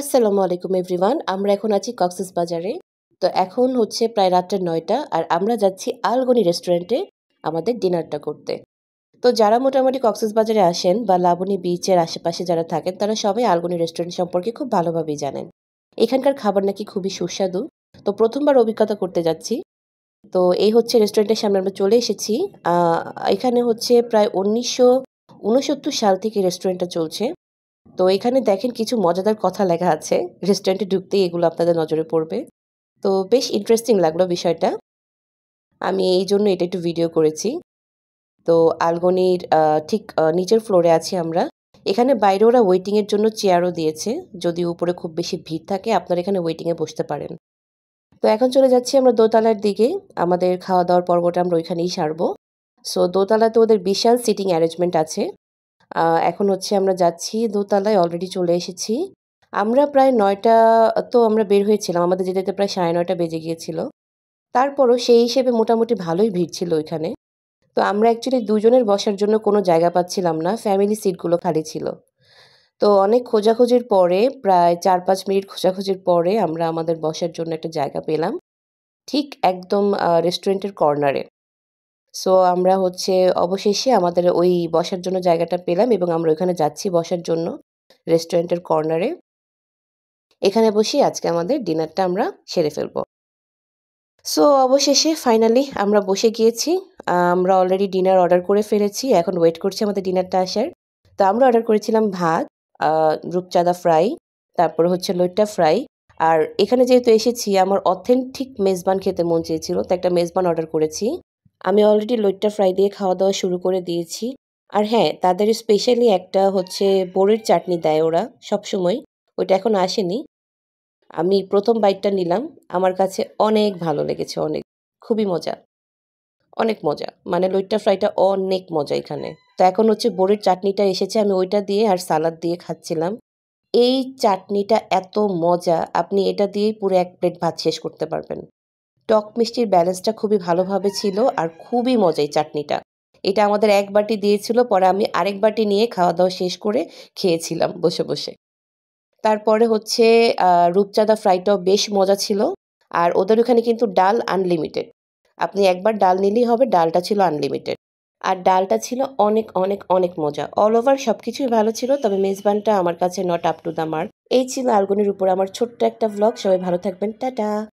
আসসালামু আলাইকুম এভরিওয়ান। আমরা এখন আছি কক্সবাজারে। তো এখন হচ্ছে প্রায় রাত্রে ৯টা আর আমরা যাচ্ছি আলগনি রেস্টুরেন্টে আমাদের ডিনারটা করতে। তো যারা মোটামুটি কক্সবাজারে আসেন বা লাবণী বিচের আশেপাশে যারা থাকেন তারা সবাই আলগনি রেস্টুরেন্ট সম্পর্কে খুব ভালোভাবেই জানেন। এখানকার খাবার নাকি খুবই সুস্বাদু। তো ১ম বার অভিজ্ঞতা করতে যাচ্ছি। তো এই হচ্ছে রেস্টুরেন্টের সামনে আমরা চলে এসেছি। আ এখানে হচ্ছে প্রায় ১৯৬৯ সাল থেকে রেস্টুরেন্টটা চলছে। তো এখানে দেখেন কিছু মজাদার কথা লেখা আছে। রেস্টুরেন্টে ঢুকতেই এগুলো আপনাদের নজরে পড়বে। তো বেশ ইন্টারেস্টিং লাগলো বিষয়টা। আমি এইজন্য এটা একটু ভিডিও করেছি। তো আলগনির ঠিক নিচের ফ্লোরে আছি আমরা। এখানে বাইরে ওরা ওয়েটিং এর জন্য চেয়ারও দিয়েছে। যদি উপরে খুব বেশি ভিড় থাকে আপনারা এখানে ওয়েটিং এ বসতে পারেন। তো এখন চলে যাচ্ছি আমরা দোতলার দিকে। আমাদের খাওয়া-দাওয়ার পর্বটা আমরা ওইখানেই সারবো। সো দোতলাতে ওদের বিশাল সিটিং অ্যারেঞ্জমেন্ট আছে। আ এখন হচ্ছে আমরা যাচ্ছি দোতলায় অলরেডি চলে এসেছি। আমরা প্রায় ৯টা তো আমরা বের হয়েছিলাম। আমাদের যেতে, যেতে প্রায় ৯:৩০ বেজে গিয়েছিল। তারপরও সেই হিসেবে মোটামুটি ভালোই ভিড় ছিল ওইখানে। তো আমরা অ্যাকচুয়ালি ২ জনের বসার জন্য কোনো জায়গা পাচ্ছিলাম না। ফ্যামিলি সিটগুলো খালি ছিল। তো অনেক খোঁজাখুঁজির পরে প্রায় ৪-৫ মিনিট খোঁজাখুঁজির পরে আমরা আমাদের বসার জন্য একটা জায়গা পেলাম। ঠিক একদম রেস্টুরেন্টের কর্নারে। সো আমরা হচ্ছে অবশেষে আমাদের ওই বসার জন্য জায়গাটা পেলাম এবং আমরা ওইখানে যাচ্ছি বসার জন্য রেস্টুরেন্টের কর্নারে। এখানে বসেই আজকে আমাদের ডিনারটা আমরা সেরে ফেলব। সো অবশেষে ফাইনালি আমরা বসে গিয়েছি। আমরা অলরেডি ডিনার অর্ডার করে ফেলেছি। এখন ওয়েট করছি আমাদের ডিনারটা আসার। তো আমরা অর্ডার করেছিলাম ভাত, আ রূপচাঁদা ফ্রাই, তারপরে হচ্ছে লইট্টা ফ্রাই। আর এখানে যেহেতু এসেছি আমার অথেন্টিক মেজবান খেতে মন চেয়েছিল। তো একটা মেজবান অর্ডার করেছি। আমি অলরেডি লইট্টা ফ্রাই দিয়ে খাওয়া-দাওয়া শুরু করে দিয়েছি। আর হ্যাঁ, তাদের স্পেশালি একটা হচ্ছে বড়ির চাটনি দেয় ওরা সবসময়। ওইটা এখনো আসেনি। আমি ১ম বাইটটা নিলাম। আমার কাছে অনেক ভালো লেগেছে অনেক। খুবই মজা, অনেক মজা। মানে লইট্টা ফ্রাইটা অনেক মজা এখানে। তো এখন হচ্ছে বড়ির চাটনিটা এসেছে আমি ওইটা দিয়ে আর সালাদ দিয়ে খাচ্ছিলাম। এই চাটনিটা এত মজা আপনি এটা দিয়েই পুরো ১ প্লেট ভাত শেষ করতে পারবেন। টক মিষ্টির ব্যালেন্সটা খুবই ভালোভাবে ছিল আর খুবই মজা এই চাটনিটা। এটা আমাদের ১ বাটি দিয়েছিল পরে আমি আরেক বাটি নিয়ে খাওয়া-দাওয়া শেষ করে খেয়েছিলাম বসে, বসে। তারপরে হচ্ছে রূপচাঁদা ফ্রাইটাও বেশ মজা ছিল। আর ওদের ওখানে কিন্তু ডাল আনলিমিটেড। আপনি একবার ডাল নিলেই হবে, ডালটা ছিল আনলিমিটেড। আর ডালটা ছিল অনেক, অনেক, অনেক মজা। অল ওভার সবকিছুই ভালো ছিল। তবে মেজবানটা আমার কাছে not up to the mark. এই ছিল আলগনির উপর আমার ছোট্ট একটা ভ্লগ। সবাই ভালো থাকবেন। টাটা।